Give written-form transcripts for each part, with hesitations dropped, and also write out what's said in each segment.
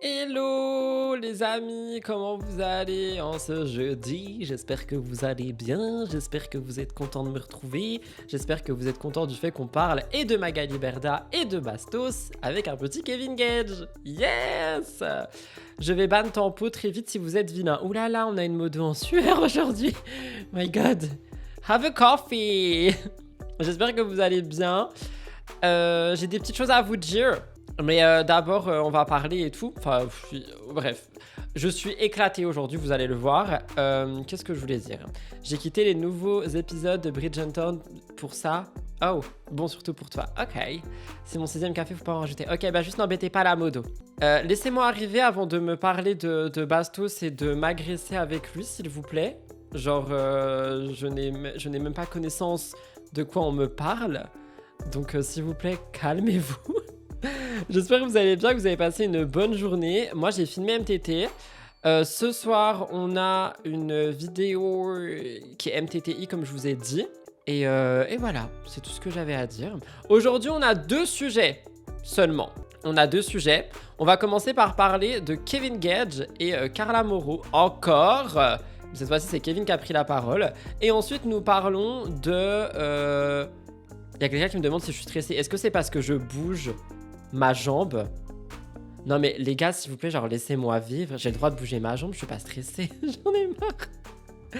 Hello les amis, comment vous allez en ce jeudi? J'espère que vous allez bien, j'espère que vous êtes contents de me retrouver, j'espère que vous êtes contents du fait qu'on parle et de Magali Berda et de Bastos avec un petit Kevin Gage. Yes! Je vais ban tempo très vite si vous êtes vilain. Ouh là là, on a une modo en sueur aujourd'hui. My god. Have a coffee. J'espère que vous allez bien. J'ai des petites choses à vous dire. Mais d'abord, on va parler et tout. Enfin, bref. Je suis éclaté aujourd'hui, vous allez le voir. Qu'est-ce que je voulais dire? J'ai quitté les nouveaux épisodes de Bridgerton pour ça. Oh, bon, surtout pour toi. Ok. C'est mon 6e café, faut pas en rajouter. Ok, bah juste n'embêtez pas la modo. Laissez-moi arriver avant de me parler de Bastos et de m'agresser avec lui, s'il vous plaît. Genre, je n'ai même pas connaissance de quoi on me parle. Donc, s'il vous plaît, calmez-vous. J'espère que vous allez bien, que vous avez passé une bonne journée. Moi, j'ai filmé MTT. Ce soir, on a une vidéo qui est MTTI, comme je vous ai dit. Et voilà, c'est tout ce que j'avais à dire. Aujourd'hui, on a 2 sujets seulement. On a 2 sujets. On va commencer par parler de Kevin Gage et Carla Moreau. Encore. Cette fois-ci, c'est Kevin qui a pris la parole. Et ensuite, nous parlons de... Il y a quelqu'un qui me demande si je suis stressée. Est-ce que c'est parce que je bouge ma jambe? Non mais les gars, s'il vous plaît, genre laissez-moi vivre. J'ai le droit de bouger ma jambe, je suis pas stressée. J'en ai marre.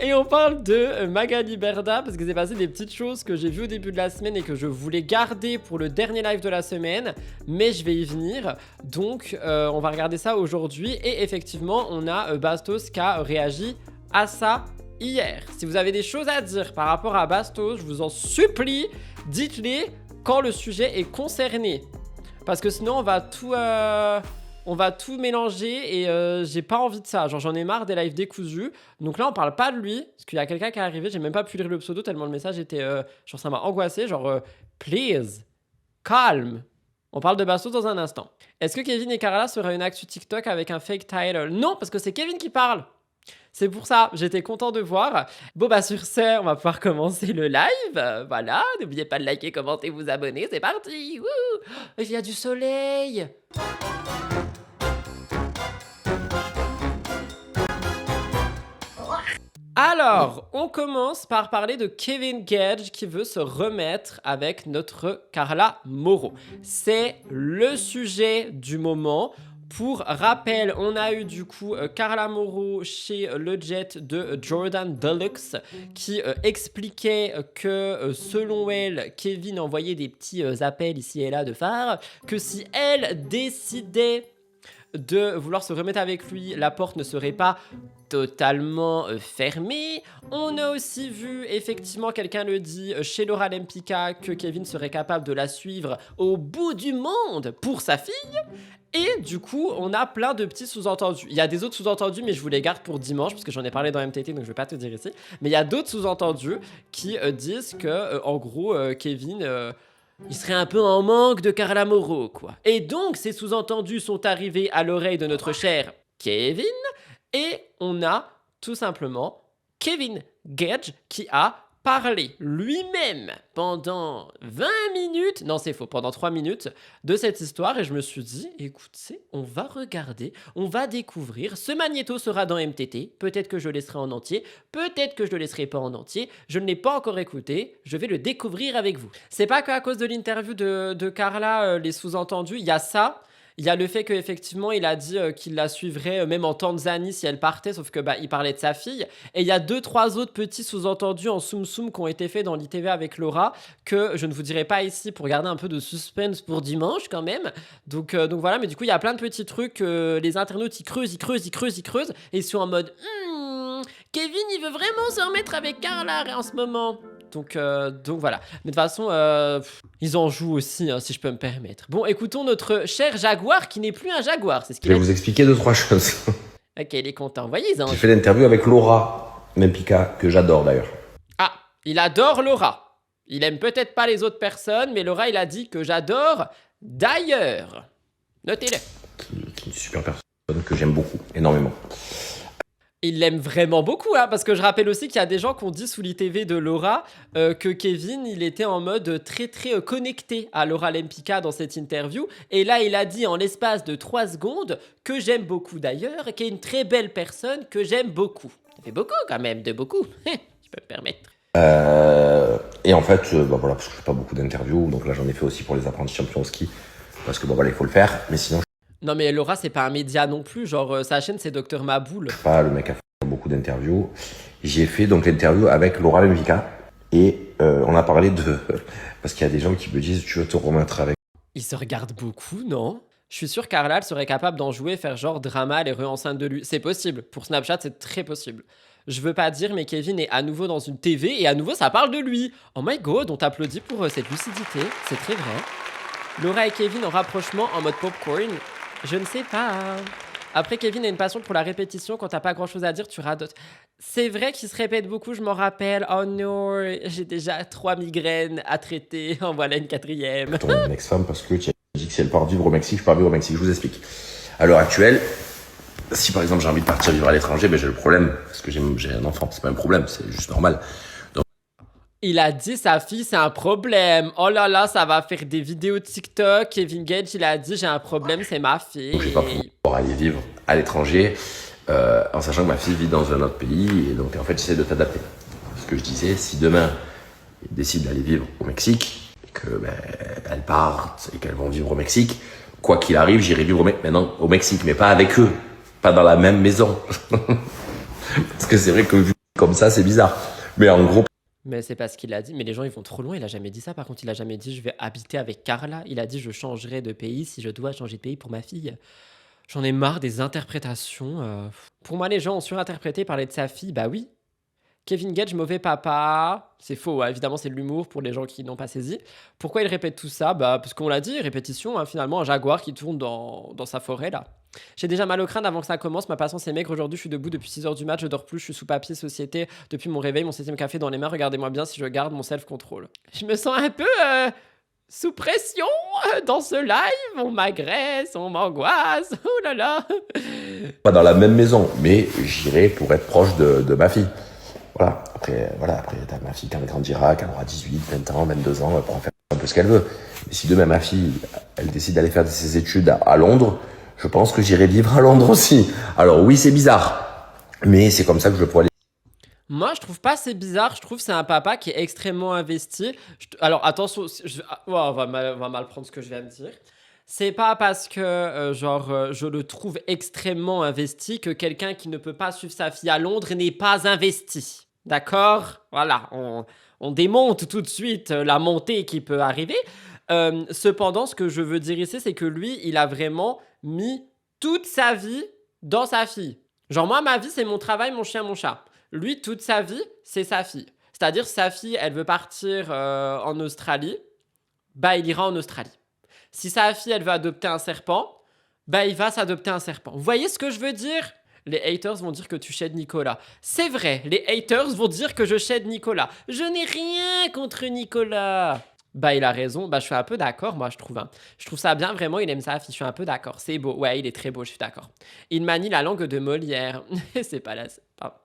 Et on parle de Magali Berda parce que c'est passé des petites choses que j'ai vues au début de la semaine et que je voulais garder pour le dernier live de la semaine, mais je vais y venir. Donc on va regarder ça aujourd'hui. Et effectivement, on a Bastos qui a réagi à ça hier. Si vous avez des choses à dire par rapport à Bastos, je vous en supplie, dites-les quand le sujet est concerné. Parce que sinon, on va tout mélanger et j'ai pas envie de ça. Genre, j'en ai marre des lives décousus. Donc là, on parle pas de lui. Parce qu'il y a quelqu'un qui est arrivé. J'ai même pas pu lire le pseudo tellement le message était... genre, ça m'a angoissé. Genre, please, calme. On parle de Bastos dans un instant. Est-ce que Kevin et Carla seraient une actu TikTok avec un fake title? Non, parce que c'est Kevin qui parle. C'est pour ça, j'étais content de voir. Bon bah sur ce, on va pouvoir commencer le live. Voilà, n'oubliez pas de liker, commenter, vous abonner, c'est parti. Wouh, il y a du soleil. Alors, on commence par parler de Kevin Gage qui veut se remettre avec notre Carla Moreau. C'est le sujet du moment. Pour rappel, on a eu du coup Carla Moreau chez Le Jet de Jordan Deluxe qui expliquait que selon elle, Kevin envoyait des petits appels ici et là de phare, que si elle décidait de vouloir se remettre avec lui, la porte ne serait pas totalement fermée. On a aussi vu, effectivement, quelqu'un le dit chez Laura Lempicka, que Kevin serait capable de la suivre au bout du monde pour sa fille. Et du coup, on a plein de petits sous-entendus. Il y a des autres sous-entendus, mais je vous les garde pour dimanche, parce que j'en ai parlé dans MTT, donc je vais pas te dire ici. Mais il y a d'autres sous-entendus qui disent que, en gros, Kevin... il serait un peu en manque de Carla Moreau, quoi. Et donc, ces sous-entendus sont arrivés à l'oreille de notre cher Kevin, et on a tout simplement Kevin Gage qui a parlé lui-même pendant 20 minutes, non c'est faux, pendant 3 minutes de cette histoire, et je me suis dit, écoutez, on va regarder, on va découvrir, ce magnéto sera dans MTT, peut-être que je le laisserai en entier, peut-être que je le laisserai pas en entier, je ne l'ai pas encore écouté, je vais le découvrir avec vous. C'est pas qu'à cause de l'interview de Carla, les sous-entendus, il y a ça. Il y a le fait qu'effectivement, il a dit qu'il la suivrait même en Tanzanie si elle partait, sauf que il parlait de sa fille. Et il y a 2-3 autres petits sous-entendus en soum-soum qui ont été faits dans l'ITV avec Laura, que je ne vous dirai pas ici pour garder un peu de suspense pour dimanche quand même. Donc voilà, mais du coup, il y a plein de petits trucs, les internautes, ils creusent, et ils sont en mode Kevin, il veut vraiment se remettre avec Carla en ce moment. Donc voilà. Mais de toute façon, ils en jouent aussi, hein, si je peux me permettre. Bon, écoutons notre cher Jaguar, qui n'est plus un Jaguar, c'est ce qu'il Je a vais dit. vous expliquer 2-3 choses. Ok, il est content. Vous voyez, ils en J'ai jouent. fait l'interview avec Laura Lempicka, que j'adore d'ailleurs. Ah, il adore Laura. Il aime peut-être pas les autres personnes, mais Laura, il a dit que j'adore d'ailleurs. Notez-le. Qui est une super personne que j'aime beaucoup, énormément. Il l'aime vraiment beaucoup, hein, parce que je rappelle aussi qu'il y a des gens qui ont dit sous l'ITV de Laura que Kevin, il était en mode très très connecté à Laura Lempicka dans cette interview. Et là, il a dit en l'espace de 3 secondes que j'aime beaucoup d'ailleurs, et qu'il est une très belle personne que j'aime beaucoup. Ça fait beaucoup quand même, de beaucoup. Je peux me permettre. Et en fait, bah voilà, parce que je fais pas beaucoup d'interviews, donc là j'en ai fait aussi pour les apprentis champions au ski, parce que bon voilà, il faut le faire, mais sinon Non mais Laura, c'est pas un média non plus, genre sa chaîne c'est Docteur Maboul. je suis pas le mec à faire beaucoup d'interviews. J'ai fait donc l'interview avec Laura Lempicka, et on a parlé de... parce qu'il y a des gens qui me disent, tu veux te remettre avec... Il se regarde beaucoup, non? Je suis sûr qu'Arla elle serait capable d'en jouer, faire genre drama, elle est re-enceinte de lui. C'est possible. Pour Snapchat, c'est très possible. Je veux pas dire, mais Kevin est à nouveau dans une TV et à nouveau ça parle de lui. Oh my god, on t'applaudit pour cette lucidité. C'est très vrai. Laura et Kevin en rapprochement en mode popcorn. Je ne sais pas. Après, Kevin a une passion pour la répétition. Quand t'as pas grand chose à dire, tu radotes. C'est vrai qu'il se répète beaucoup, je m'en rappelle. Oh non, j'ai déjà 3 migraines à traiter. En voilà une 4e. ton ex-femme, parce que tu as dit que si elle part vivre au Mexique, je pars vivre au Mexique. Je vous explique. À l'heure actuelle, si par exemple j'ai envie de partir vivre à l'étranger, ben j'ai le problème, parce que j'ai un enfant, c'est pas un problème, c'est juste normal. Il a dit sa fille c'est un problème. Oh là là, ça va faire des vidéos TikTok. Kevin Gage, il a dit j'ai un problème, c'est ma fille. Donc je vais pas pouvoir aller vivre à l'étranger, en sachant que ma fille vit dans un autre pays, et donc en fait j'essaie de t'adapter. Ce que je disais, si demain ils décident d'aller vivre au Mexique, et que ben, elles partent et qu'elles vont vivre au Mexique, quoi qu'il arrive, j'irai vivre maintenant au Mexique, mais pas avec eux, pas dans la même maison. Parce que c'est vrai que vu comme ça, c'est bizarre. Mais en gros, Mais c'est pas ce qu'il a dit. Mais les gens, ils vont trop loin. Il a jamais dit ça. Par contre, il a jamais dit je vais habiter avec Carla. Il a dit je changerai de pays si je dois changer de pays pour ma fille. J'en ai marre des interprétations. Pour moi, les gens ont surinterprété parler de sa fille. Bah oui. Kevin Gage, mauvais papa. C'est faux, hein. Évidemment, c'est de l'humour pour les gens qui n'ont pas saisi. Pourquoi il répète tout ça? Bah, parce qu'on l'a dit, répétition, hein, finalement, un jaguar qui tourne dans sa forêt, là. J'ai déjà mal au crâne avant que ça commence. Ma patience est maigre. Aujourd'hui, je suis debout depuis 6 h du mat. Je dors plus. Je suis sous papier société depuis mon réveil. Mon 7e café dans les mains. Regardez-moi bien si je garde mon self-control. Je me sens un peu sous pression dans ce live. On m'agresse, on m'angoisse. Oh là là. pas dans la même maison, mais j'irai pour être proche de ma fille. Voilà, après, t'as ma fille quand elle grandira, qu'elle aura 18, 20 ans, 22 ans, elle pourra faire un peu ce qu'elle veut. Mais si demain ma fille, elle décide d'aller faire ses études à Londres, je pense que j'irai vivre à Londres aussi. Alors oui, c'est bizarre, mais c'est comme ça que je pourrais aller. Moi, je trouve pas c'est bizarre. Je trouve que c'est un papa qui est extrêmement investi. Alors, attention, on va mal prendre ce que je viens de dire. C'est pas parce que, je le trouve extrêmement investi que quelqu'un qui ne peut pas suivre sa fille à Londres n'est pas investi. D'accord? Voilà, on démonte tout de suite la montée qui peut arriver. Cependant, ce que je veux dire ici, c'est que lui, il a vraiment mis toute sa vie dans sa fille. Genre, moi, ma vie, c'est mon travail, mon chien, mon chat. Lui, toute sa vie, c'est sa fille. C'est-à-dire, sa fille, elle veut partir en Australie, bah, il ira en Australie. Si sa fille, elle veut adopter un serpent, bah, il va s'adopter un serpent. Vous voyez ce que je veux dire? Les haters vont dire que tu shades Nicolas. C'est vrai, les haters vont dire que je shade Nicolas. Je n'ai rien contre Nicolas. Bah, il a raison. Bah, je suis un peu d'accord, moi, je trouve. Hein. Je trouve ça bien, vraiment, il aime sa fille. Je suis un peu d'accord. C'est beau. Ouais, il est très beau, je suis d'accord. Il manie la langue de Molière. C'est pas là. Pardon.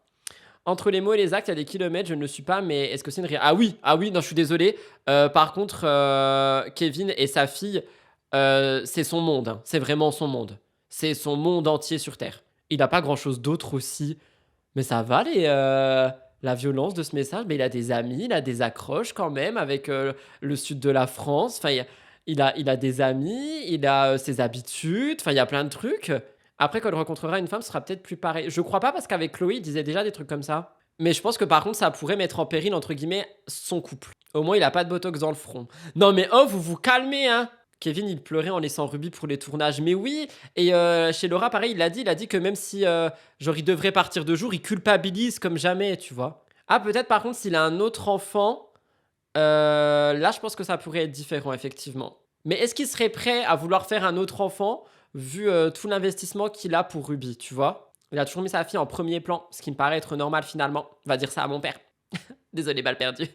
Entre les mots et les actes, il y a des kilomètres, je ne le suis pas, mais est-ce que c'est une ah oui, non, je suis désolé. Par contre, Kevin et sa fille, c'est son monde. Hein. C'est vraiment son monde. C'est son monde entier sur Terre. Il n'a pas grand-chose d'autre aussi. Mais ça va, la violence de ce message. Mais il a des amis, il a des accroches quand même avec le sud de la France. Enfin, il a des amis, il a ses habitudes. Enfin, il y a plein de trucs. Après, quand il rencontrera une femme, ce sera peut-être plus pareil. Je crois pas parce qu'avec Chloé, il disait déjà des trucs comme ça. Mais je pense que par contre, ça pourrait mettre en péril, entre guillemets, son couple. Au moins, il a pas de botox dans le front. Non mais oh, vous vous calmez, hein. Kevin, il pleurait en laissant Ruby pour les tournages. Mais oui, et chez Laura, pareil, il a dit que même si, genre, il devrait partir de jour, il culpabilise comme jamais, tu vois. Ah, peut-être par contre, s'il a un autre enfant, là, je pense que ça pourrait être différent, effectivement. Mais est-ce qu'il serait prêt à vouloir faire un autre enfant vu tout l'investissement qu'il a pour Ruby, tu vois? Il a toujours mis sa fille en premier plan, ce qui me paraît être normal finalement. On va dire ça à mon père. Désolé, balle perdue.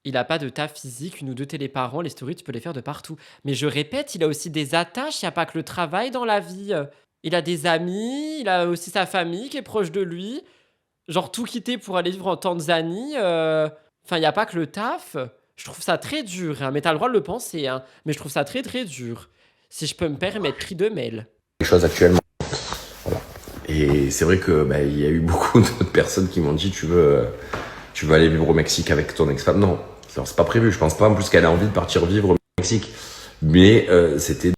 Il a pas de taf physique, une ou deux téléparents, les stories, tu peux les faire de partout. Mais je répète, il a aussi des attaches, il n'y a pas que le travail dans la vie. Il a des amis, il a aussi sa famille qui est proche de lui. Genre tout quitter pour aller vivre en Tanzanie. Enfin, il n'y a pas que le taf. Je trouve ça très dur, hein, mais t'as le droit de le penser, hein. Mais je trouve ça très très dur. Si je peux me permettre, cri de mail. Les choses actuellement. Voilà. Et c'est vrai que bah, il y a eu beaucoup de personnes qui m'ont dit tu veux aller vivre au Mexique avec ton ex-femme. Non, c'est pas prévu. Je pense pas en plus qu'elle a envie de partir vivre au Mexique. Mais c'était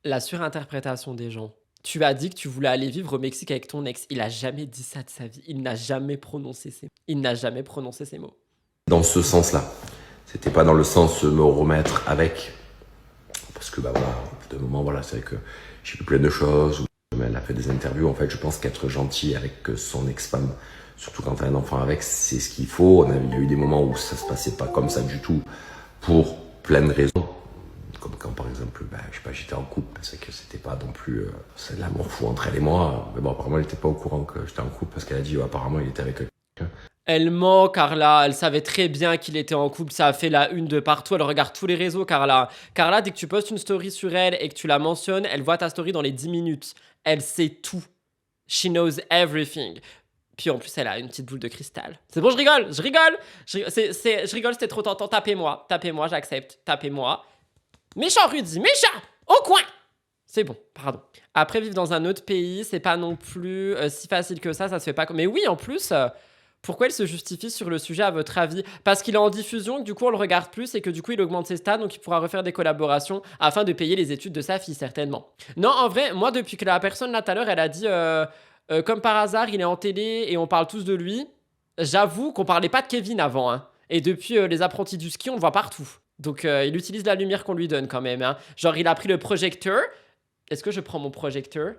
La surinterprétation des gens. Tu as dit que tu voulais aller vivre au Mexique avec ton ex. Il a jamais dit ça de sa vie. Il n'a jamais prononcé ces mots. Il n'a jamais prononcé ces mots. dans ce sens-là. C'était pas dans le sens me remettre avec. Parce que bah voilà, au bout d'un moment, voilà, c'est vrai que j'ai vu plein de choses. Elle a fait des interviews. En fait, je pense qu'être gentil avec son ex-femme, surtout quand t'as un enfant avec, c'est ce qu'il faut. Il y a eu des moments où ça se passait pas comme ça du tout, pour plein de raisons. Comme quand par exemple, bah, je sais pas, j'étais en couple, c'est que c'était pas non plus c'est de l'amour fou entre elle et moi. Mais bon, apparemment, elle était pas au courant que j'étais en couple parce qu'elle a dit apparemment il était avec quelqu'un. Elle ment, Carla. Elle savait très bien qu'il était en couple. Ça a fait la une de partout. Elle regarde tous les réseaux, Carla. Carla, dès que tu postes une story sur elle et que tu la mentionnes, elle voit ta story dans les 10 minutes. Elle sait tout. She knows everything. Puis en plus, elle a une petite boule de cristal. C'est bon, je rigole. Je rigole, c'était trop tentant. Tapez-moi, j'accepte. Tapez-moi. Méchant Rudy, méchant. Au coin. C'est bon, pardon. Après, vivre dans un autre pays, c'est pas non plus si facile que ça se fait pas. Mais oui, en plus... pourquoi il se justifie sur le sujet à votre avis? Parce qu'il est en diffusion, que du coup on le regarde plus et que du coup il augmente ses stats, donc il pourra refaire des collaborations afin de payer les études de sa fille, certainement. Non, en vrai, moi depuis que la personne là tout à l'heure elle a dit comme par hasard il est en télé et on parle tous de lui, j'avoue qu'on parlait pas de Kevin avant, hein. Et depuis les apprentis du ski on le voit partout. Donc il utilise la lumière qu'on lui donne quand même, hein. Genre il a pris le projecteur. Est-ce que je prends mon projecteur?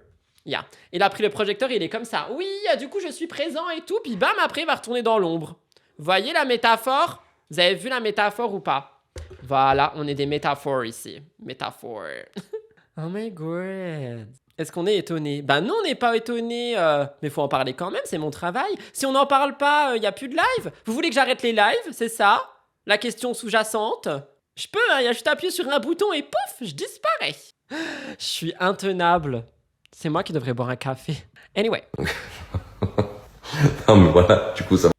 Yeah. Il a pris le projecteur et il est comme ça. Oui, du coup, je suis présent et tout. Puis bam, après, il va retourner dans l'ombre. Voyez la métaphore? Vous avez vu la métaphore ou pas? Voilà, on est des métaphores ici. Métaphore. Oh my god. Est-ce qu'on est étonné? Ben non, on n'est pas étonné. Mais faut en parler quand même, c'est mon travail. Si on n'en parle pas, il n'y a plus de live. Vous voulez que j'arrête les lives? C'est ça? La question sous-jacente? Je peux, hein, il y a juste à appuyer sur un bouton et pouf, je disparais. Je suis intenable. C'est moi qui devrais boire un café. Anyway. Non mais voilà, du coup ça.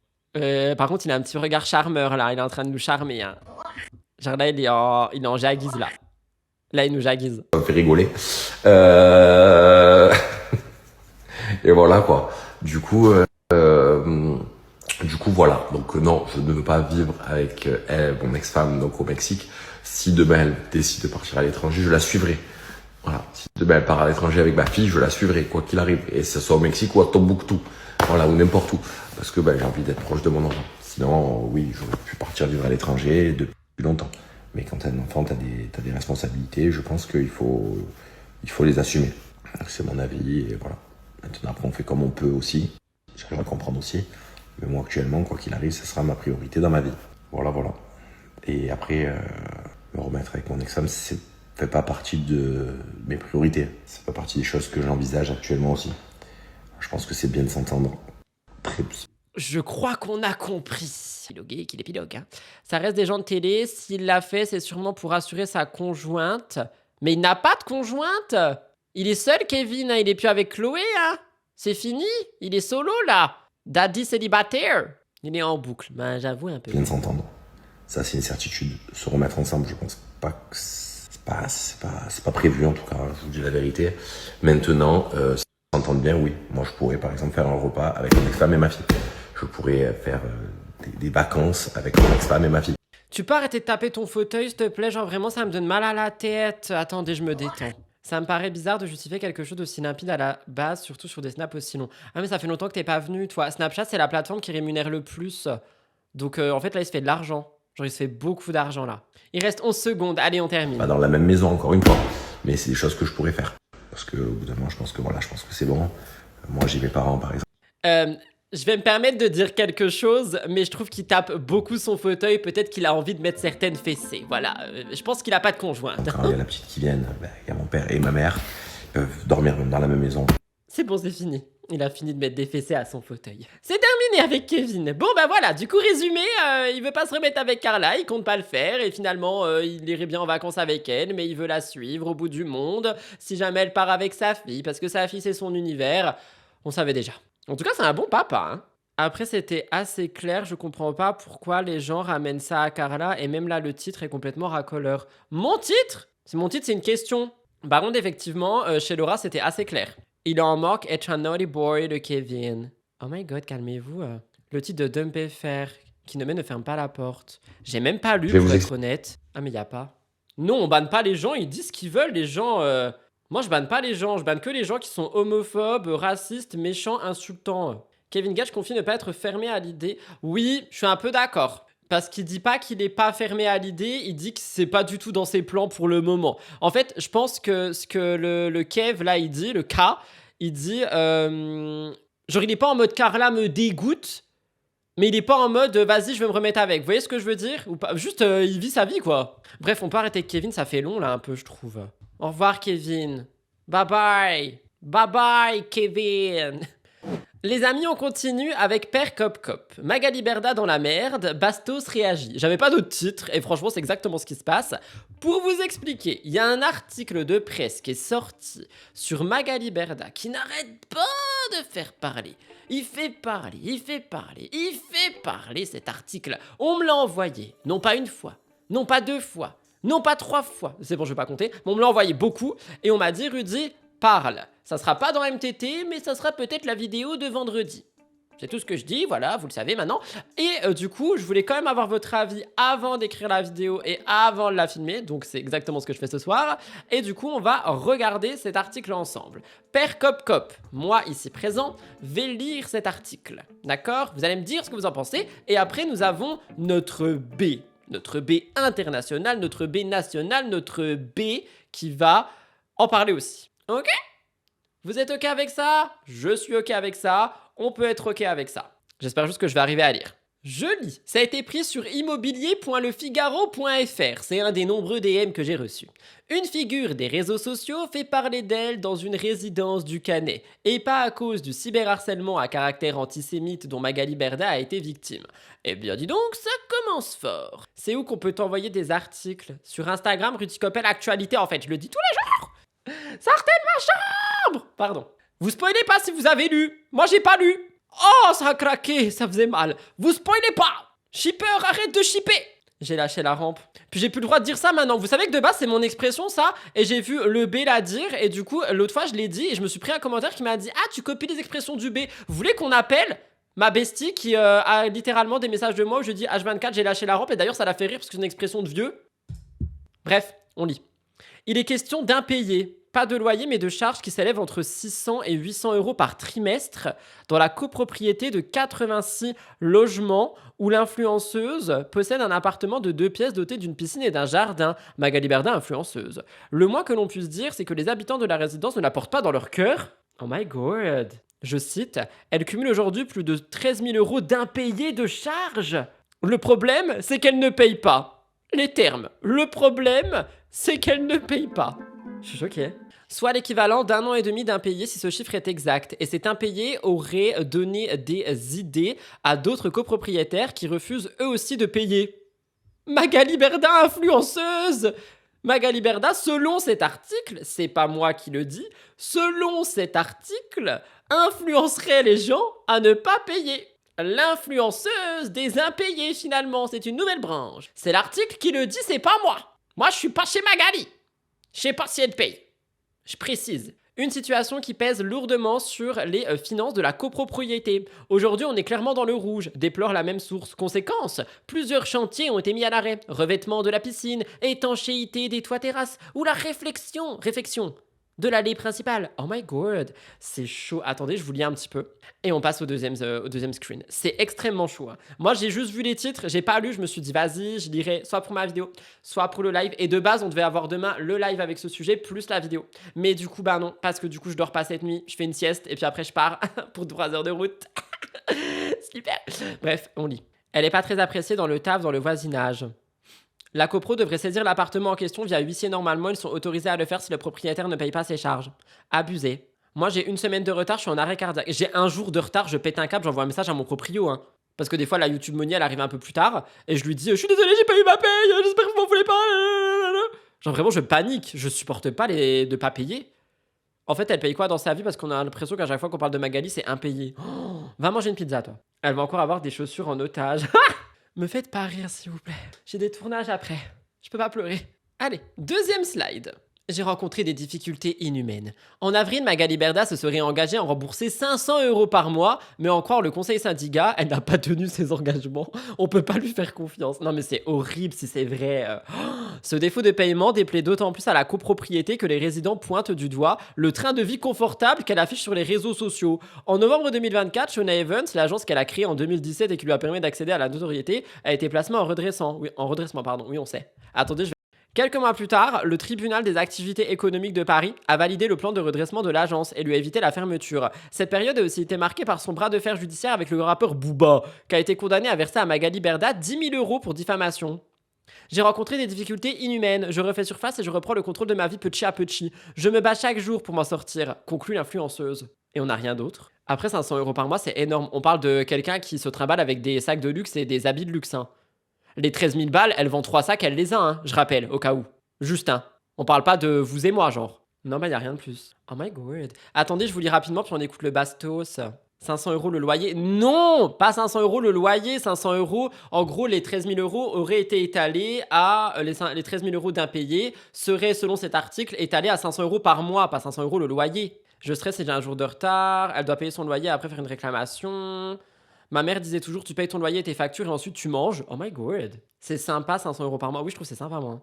Par contre, il a un petit regard charmeur là. Il est en train de nous charmer. Hein. Genre là, il est en jaguise là. Là, il nous jaguise. Ça me fait rigoler. Et voilà quoi. Du coup voilà. Donc non, je ne veux pas vivre avec elle, mon ex-femme, donc au Mexique. Si demain elle décide de partir à l'étranger, je la suivrai. Voilà. Si demain elle part à l'étranger avec ma fille, je la suivrai, quoi qu'il arrive. Et que ce soit au Mexique ou à Tombouctou. Voilà, ou n'importe où. Parce que j'ai envie d'être proche de mon enfant. Sinon, oui, j'aurais pu partir vivre à l'étranger depuis longtemps. Mais quand t'as un enfant, t'as des responsabilités. Je pense qu'il faut les assumer. C'est mon avis, et voilà. Maintenant, après, on fait comme on peut aussi. J'arrive à comprendre aussi. Mais moi, actuellement, quoi qu'il arrive, ça sera ma priorité dans ma vie. Voilà. Et après, me remettre avec mon ex-femme, ça fait pas partie de mes priorités. Ça fait pas partie des choses que j'envisage actuellement aussi. Je pense que c'est bien de s'entendre. Très. Je crois qu'on a compris. Épilogué, qu'il épilogue. Hein. Ça reste des gens de télé. S'il l'a fait, c'est sûrement pour assurer sa conjointe. Mais il n'a pas de conjointe. Il est seul, Kevin. Hein. Il est plus avec Chloé. Hein. C'est fini. Il est solo, là. Daddy célibataire. Il est en boucle. Ben, j'avoue un peu. Bien de s'entendre. Ça, c'est une certitude. Se remettre ensemble, je pense pas que c'est pas prévu, en tout cas. Je vous dis la vérité. Maintenant, si on s'entend bien, oui. Moi, je pourrais, par exemple, faire un repas avec mon ex-femme et ma fille. Je pourrais faire des vacances avec mon ex-femme et ma fille. Tu peux arrêter de taper ton fauteuil, s'il te plaît? Genre, vraiment, ça me donne mal à la tête. Attendez, je me détends. Ça me paraît bizarre de justifier quelque chose d'aussi limpide à la base, surtout sur des snaps aussi longs. Ah, mais ça fait longtemps que t'es pas venu, toi. Snapchat, c'est la plateforme qui rémunère le plus. Donc, en fait, là, il se fait de l'argent. Genre, il se fait beaucoup d'argent, là. Il reste 11 secondes. Allez, on termine. Pas dans la même maison, encore une fois. Mais c'est des choses que je pourrais faire. Parce qu'au bout d'un moment, je pense que c'est bon. Moi, j'ai mes parents, par exemple. Je vais me permettre de dire quelque chose, mais je trouve qu'il tape beaucoup son fauteuil. Peut-être qu'il a envie de mettre certaines fessées. Voilà, je pense qu'il a pas de conjointe. Quand il y a la petite qui vient, il y a mon père et ma mère. Ils peuvent dormir même dans la même maison. C'est bon, c'est fini. Il a fini de mettre des fessées à son fauteuil. C'est terminé avec Kevin. Bon bah voilà, du coup résumé, il veut pas se remettre avec Carla, il compte pas le faire et finalement il irait bien en vacances avec elle, mais il veut la suivre au bout du monde si jamais elle part avec sa fille, parce que sa fille c'est son univers. On savait déjà. En tout cas c'est un bon papa, hein. Après c'était assez clair, je comprends pas pourquoi les gens ramènent ça à Carla et même là le titre est complètement racoleur. Mon titre c'est une question. Par contre effectivement, chez Laura c'était assez clair. Il en manque être un naughty boy de Kevin. Oh my god, calmez-vous. Le titre de Dumpefer, qui ne ferme pas la porte. J'ai même pas lu, Je vais pour vous être honnête. Ah, mais y a pas. Non, on banne pas les gens, ils disent ce qu'ils veulent, les gens. Moi, je banne pas les gens, je banne que les gens qui sont homophobes, racistes, méchants, insultants. Kevin Gage confie ne pas être fermé à l'idée. Oui, je suis un peu d'accord. Parce qu'il dit pas qu'il est pas fermé à l'idée, il dit que c'est pas du tout dans ses plans pour le moment. En fait, je pense que ce que le Kev, là, il dit, le K, il dit... genre, il est pas en mode Carla me dégoûte, mais il est pas en mode vas-y, je vais me remettre avec. Vous voyez ce que je veux dire? Ou pas? Juste, il vit sa vie, quoi. Bref, on peut arrêter avec Kevin, ça fait long, là, un peu, je trouve. Au revoir, Kevin. Bye bye. Bye bye, Kevin. Les amis, on continue avec Père Cop Cop. Magali Berda dans la merde, Bastos réagit. J'avais pas d'autre titre et franchement c'est exactement ce qui se passe. Pour vous expliquer, il y a un article de presse qui est sorti sur Magali Berda qui n'arrête pas de faire parler. Il fait parler cet article. On me l'a envoyé, non pas une fois, non pas deux fois, non pas trois fois. C'est bon, je vais pas compter, mais on me l'a envoyé beaucoup et on m'a dit Rudy, parle. Ça sera pas dans MTT, mais ça sera peut-être la vidéo de vendredi. C'est tout ce que je dis, voilà, vous le savez maintenant. Et du coup, je voulais quand même avoir votre avis avant d'écrire la vidéo et avant de la filmer. Donc c'est exactement ce que je fais ce soir. Et du coup, on va regarder cet article ensemble. Père Cop Cop, moi ici présent, vais lire cet article. D'accord? Vous allez me dire ce que vous en pensez. Et après, nous avons notre B. Notre B international, notre B national, notre B qui va en parler aussi. Ok? Vous êtes ok avec ça? Je suis ok avec ça. On peut être ok avec ça. J'espère juste que je vais arriver à lire. Je lis. Ça a été pris sur immobilier.lefigaro.fr. C'est un des nombreux DM que j'ai reçus. Une figure des réseaux sociaux fait parler d'elle dans une résidence du Canet. Et pas à cause du cyberharcèlement à caractère antisémite dont Magali Berda a été victime. Eh bien dis donc, ça commence fort. C'est où qu'on peut t'envoyer des articles? Sur Instagram, Rudy Coppel Actualité en fait. Je le dis tous les jours. Sortez de ma chambre! Pardon. Vous spoilez pas si vous avez lu. Moi, j'ai pas lu. Oh, ça a craqué, ça faisait mal. Vous spoilez pas. Shipper, arrête de shipper. J'ai lâché la rampe. Puis j'ai plus le droit de dire ça maintenant. Vous savez que de base, c'est mon expression, ça. Et j'ai vu le B la dire. Et du coup, l'autre fois, je l'ai dit. Et je me suis pris un commentaire qui m'a dit ah, tu copies les expressions du B. Vous voulez qu'on appelle ma bestie qui a littéralement des messages de moi où je dis H24, j'ai lâché la rampe. Et d'ailleurs, ça l'a fait rire parce que c'est une expression de vieux. Bref, on lit. Il est question d'impayés. Pas de loyer, mais de charges qui s'élèvent entre 600 et 800 euros par trimestre dans la copropriété de 86 logements où l'influenceuse possède un appartement de 2 pièces doté d'une piscine et d'un jardin. Magali Berda, influenceuse. Le moins que l'on puisse dire, c'est que les habitants de la résidence ne la portent pas dans leur cœur. Oh my god. Je cite, elle cumule aujourd'hui plus de 13 000 euros d'impayés de charges. Le problème, c'est qu'elle ne paye pas. Les termes. Le problème, c'est qu'elle ne paye pas. Je suis choqué. Soit l'équivalent d'1 an et demi d'impayés si ce chiffre est exact. Et cet impayé aurait donné des idées à d'autres copropriétaires qui refusent eux aussi de payer. Magali Berda, influenceuse! Magali Berda, selon cet article, c'est pas moi qui le dis, selon cet article, influencerait les gens à ne pas payer. L'influenceuse des impayés finalement, c'est une nouvelle branche. C'est l'article qui le dit, c'est pas moi. Moi je suis pas chez Magali. Je sais pas si elle paye. Je précise. Une situation qui pèse lourdement sur les finances de la copropriété. Aujourd'hui, on est clairement dans le rouge, déplore la même source. Conséquence, plusieurs chantiers ont été mis à l'arrêt. Revêtement de la piscine, étanchéité des toits terrasses, ou la réflexion de l'allée principale. Oh my god, c'est chaud. Attendez, je vous lis un petit peu. Et on passe au deuxième screen. C'est extrêmement chaud. Hein. Moi, j'ai juste vu les titres, j'ai pas lu, je me suis dit, vas-y, je lirai soit pour ma vidéo, soit pour le live. Et de base, on devait avoir demain le live avec ce sujet, plus la vidéo. Mais du coup, bah non, parce que du coup, je dors pas cette nuit, je fais une sieste, et puis après, je pars pour 3 heures de route. Super. Bref, on lit. Elle est pas très appréciée dans le taf, dans le voisinage. La copro devrait saisir l'appartement en question via huissier normalement. Ils sont autorisés à le faire si le propriétaire ne paye pas ses charges. Abusé. Moi, j'ai une semaine de retard, je suis en arrêt cardiaque. J'ai un jour de retard, je pète un câble, j'envoie un message à mon proprio. Hein. Parce que des fois, la YouTube Money, elle arrive un peu plus tard. Et je lui dis, je suis désolé, j'ai pas eu ma paye, j'espère que vous m'en voulez pas. Genre vraiment, je panique. Je supporte pas de pas payer. En fait, elle paye quoi dans sa vie? Parce qu'on a l'impression qu'à chaque fois qu'on parle de Magali, c'est impayé. Oh, va manger une pizza, toi. Elle va encore avoir des chaussures en otage. Me faites pas rire, s'il vous plaît. J'ai des tournages après. Je peux pas pleurer. Allez, deuxième slide. J'ai rencontré des difficultés inhumaines. En avril, Magali Berda se serait engagée à rembourser 500 € par mois, mais en croire le conseil syndicat, elle n'a pas tenu ses engagements. On peut pas lui faire confiance. Non mais c'est horrible si c'est vrai. Ce défaut de paiement déplaît d'autant plus à la copropriété que les résidents pointent du doigt le train de vie confortable qu'elle affiche sur les réseaux sociaux. En novembre 2024, Shona Evans, l'agence qu'elle a créée en 2017 et qui lui a permis d'accéder à la notoriété, a été placée en redressement. Oui, on sait. Attendez, je vais... Quelques mois plus tard, le tribunal des activités économiques de Paris a validé le plan de redressement de l'agence et lui a évité la fermeture. Cette période a aussi été marquée par son bras de fer judiciaire avec le rappeur Booba, qui a été condamné à verser à Magali Berda 10 000 € pour diffamation. J'ai rencontré des difficultés inhumaines, je refais surface et je reprends le contrôle de ma vie petit à petit. Je me bats chaque jour pour m'en sortir, conclut l'influenceuse. Et on n'a rien d'autre. Après 500 € par mois, c'est énorme. On parle de quelqu'un qui se trimballe avec des sacs de luxe et des habits de luxe. Hein. Les 13 000 balles, elle vend 3 sacs, elle les a, hein, je rappelle, au cas où. Juste un. On parle pas de vous et moi, genre. Non, bah y a rien de plus. Oh my god. Attendez, je vous lis rapidement, puis on écoute le bastos. 500 € le loyer. Non, pas 500 € le loyer, 500 €. En gros, les 13 000 € auraient été étalés à... les 13 000 € d'impayés seraient, selon cet article, étalés à 500 € par mois, pas 500 € le loyer. Je stresse et j'ai un jour de retard. Elle doit payer son loyer après faire une réclamation. Ma mère disait toujours, tu payes ton loyer et tes factures et ensuite tu manges. Oh my god. C'est sympa, 500 € par mois. Oui, je trouve que c'est sympa, moi.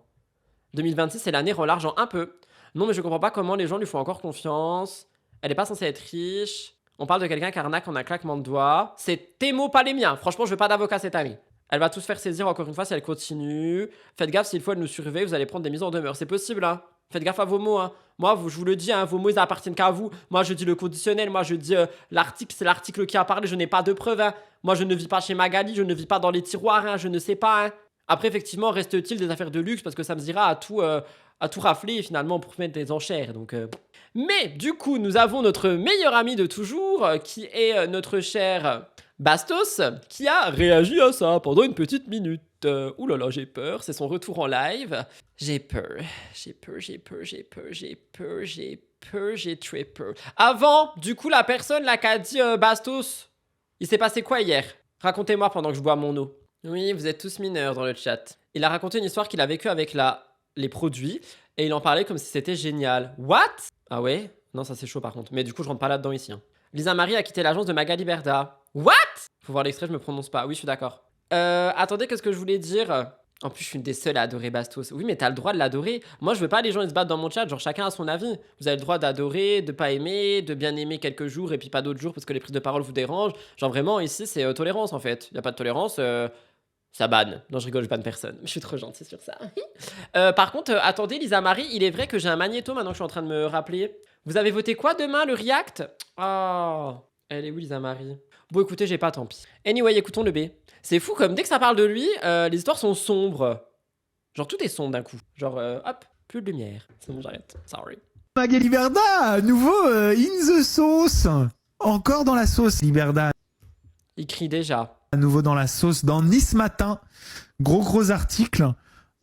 2026, c'est l'année rend l'argent un peu. Non, mais je comprends pas comment les gens lui font encore confiance. Elle est pas censée être riche. On parle de quelqu'un qui arnaque en un claquement de doigts. C'est tes mots, pas les miens. Franchement, je veux pas d'avocat cette année. Elle va tous faire saisir encore une fois si elle continue. Faites gaffe, s'il faut, elle nous surveille, vous allez prendre des mises en demeure. C'est possible, hein. Faites gaffe à vos mots, hein. Moi, je vous le dis, hein, vos mots, ils appartiennent qu'à vous. Moi, je dis le conditionnel. Moi, je dis l'article, c'est l'article qui a parlé. Je n'ai pas de preuves, hein. Moi, je ne vis pas chez Magali. Je ne vis pas dans les tiroirs, hein. Je ne sais pas, hein. Après, effectivement, reste-t-il des affaires de luxe parce que ça me dira à tout rafler finalement pour mettre des enchères. Donc, Mais du coup, nous avons notre meilleur ami de toujours qui est notre cher Bastos qui a réagi à ça pendant une petite minute. Ouh là là, j'ai peur, c'est son retour en live. J'ai peur, j'ai très peur. Avant, du coup, la personne là qui a dit Bastos, il s'est passé quoi hier? Racontez-moi pendant que je bois mon eau. Oui, vous êtes tous mineurs dans le chat. Il a raconté une histoire qu'il a vécue avec les produits et il en parlait comme si c'était génial. What? Ah ouais? Non, ça c'est chaud par contre. Mais du coup, je rentre pas là-dedans ici. Hein. Lisa Marie a quitté l'agence de Magali Berda. What? Faut voir l'extrait, je me prononce pas. Oui, je suis d'accord. Attendez, qu'est-ce que je voulais dire? En plus, je suis une des seules à adorer Bastos. Oui, mais t'as le droit de l'adorer. Moi, je veux pas les gens ils se battent dans mon chat. Genre, chacun a son avis. Vous avez le droit d'adorer, de pas aimer, de bien aimer quelques jours et puis pas d'autres jours parce que les prises de parole vous dérangent. Genre, vraiment, ici, c'est tolérance en fait. Y a pas de tolérance. Ça banne. Non, je rigole, je banne personne. Je suis trop gentil sur ça. Par contre, attendez, Lisa Marie, il est vrai que j'ai un magnéto maintenant que je suis en train de me rappeler. Vous avez voté quoi demain, le React? Oh, elle est où, Lisa Marie? Bon, écoutez, j'ai pas, tant pis. Anyway, écoutons le B. C'est fou, comme dès que ça parle de lui, les histoires sont sombres. Genre, tout est sombre d'un coup. Genre, hop, plus de lumière. C'est bon, j'arrête. Sorry. Magali Berda, à nouveau in the sauce. Encore dans la sauce, Liberda. Il crie déjà. À nouveau dans la sauce, dans Nice Matin. Gros article.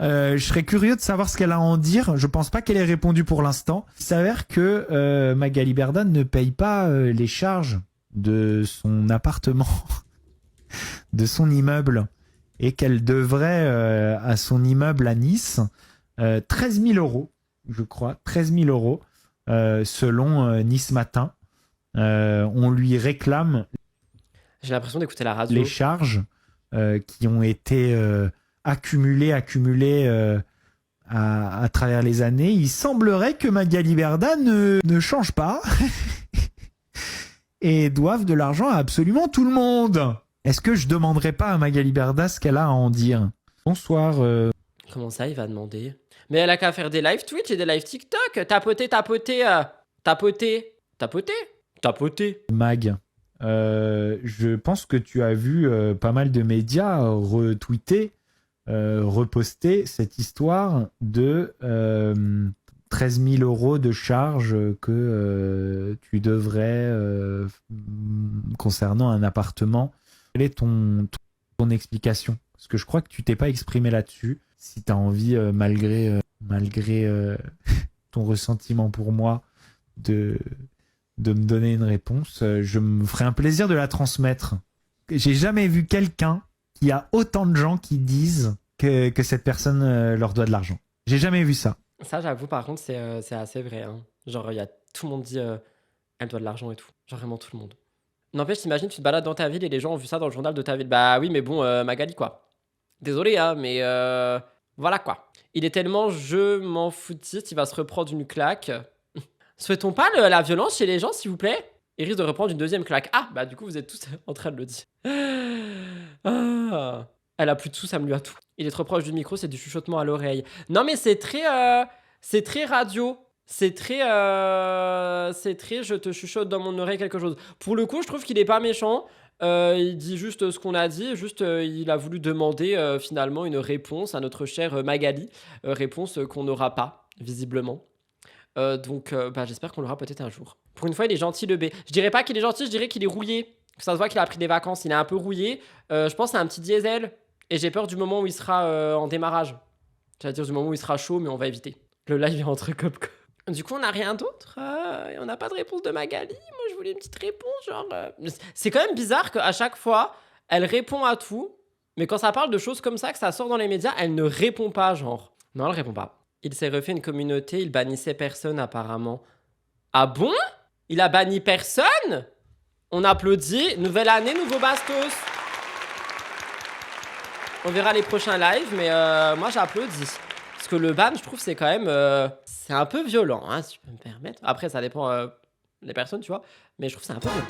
Je serais curieux de savoir ce qu'elle a à en dire. Je pense pas qu'elle ait répondu pour l'instant. Il s'avère que Magali Berda ne paye pas les charges de son appartement, de son immeuble, et qu'elle devrait à son immeuble à Nice 13 000 €, je crois, 13 000 €, selon Nice Matin. On lui réclame J'ai l'impression d'écouter la radio. les charges qui ont été accumulées à travers les années. Il semblerait que Magali Berda ne change pas et doive de l'argent à absolument tout le monde. Est-ce que je demanderai pas à Magali Berda ce qu'elle a à en dire? Bonsoir. Comment ça, il va demander? Mais elle a qu'à faire des live Twitch et des live TikTok. Tapoter. Mag, je pense que tu as vu pas mal de médias retweeter, reposter cette histoire de 13 000 euros de charges que tu devrais concernant un appartement. Quelle est ton explication? Parce que je crois que tu t'es pas exprimé là-dessus. Si tu as envie, malgré ton ressentiment pour moi, de me donner une réponse, je me ferai un plaisir de la transmettre. J'ai jamais vu quelqu'un qui a autant de gens qui disent que cette personne leur doit de l'argent. J'ai jamais vu ça. Ça, j'avoue, par contre, c'est assez vrai. Hein. Genre, il y a tout le monde dit elle doit de l'argent et tout. Genre, vraiment tout le monde. N'empêche, t'imagines, tu te balades dans ta ville et les gens ont vu ça dans le journal de ta ville. Bah oui, mais bon, Magali, quoi. Désolé, hein, mais voilà, quoi. Il est tellement je m'en foutiste, il va se reprendre une claque. Souhaitons pas la violence chez les gens, s'il vous plaît. Il risque de reprendre une deuxième claque. Ah, bah du coup, vous êtes tous en train de le dire. Ah. Elle a plus de sous, ça me lui a tout. Il est trop proche du micro, c'est du chuchotement à l'oreille. Non, mais c'est très radio. C'est très, je te chuchote dans mon oreille quelque chose. Pour le coup, je trouve qu'il est pas méchant. Il dit juste ce qu'on a dit. Juste, il a voulu demander finalement une réponse à notre chère Magali. Réponse qu'on n'aura pas, visiblement. Donc, j'espère qu'on l'aura peut-être un jour. Pour une fois, il est gentil, le B. Je dirais pas qu'il est gentil, je dirais qu'il est rouillé. Ça se voit qu'il a pris des vacances. Il est un peu rouillé. Je pense à un petit diesel. Et j'ai peur du moment où il sera en démarrage. J'allais dire du moment où il sera chaud, mais on va éviter. Le live est entre cop. Du coup, on n'a rien d'autre. On n'a pas de réponse de Magali. Moi, je voulais une petite réponse, genre... C'est quand même bizarre qu'à chaque fois, elle répond à tout. Mais quand ça parle de choses comme ça, que ça sort dans les médias, elle ne répond pas, genre. Non, elle répond pas. Il s'est refait une communauté, il bannissait personne, apparemment. Ah bon? Il a banni personne? On applaudit. Nouvelle année, nouveau Bastos. On verra les prochains lives, mais moi, j'applaudis. Parce que le ban, je trouve, c'est quand même... c'est un peu violent, hein, si je peux me permettre. Après, ça dépend des personnes, tu vois. Mais je trouve que c'est un peu violent.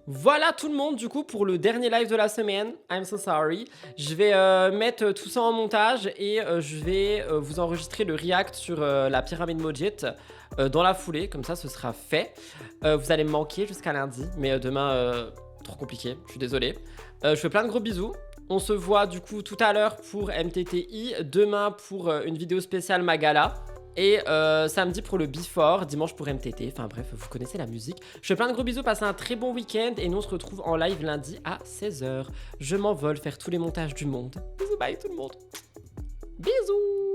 Voilà tout le monde, du coup, pour le dernier live de la semaine. I'm so sorry. Je vais mettre tout ça en montage et je vais vous enregistrer le react sur la pyramide Mojit dans la foulée. Comme ça, ce sera fait. Vous allez me manquer jusqu'à lundi. Mais demain, trop compliqué. Je suis désolé. Je fais plein de gros bisous. On se voit du coup tout à l'heure pour MTTI. Demain pour une vidéo spéciale Magala. Et samedi pour le Before, dimanche pour MTT, enfin bref, vous connaissez la musique. Je fais plein de gros bisous, passez un très bon week-end et nous on se retrouve en live lundi à 16h. Je m'envole faire tous les montages du monde. Bisous, bye tout le monde. Bisous.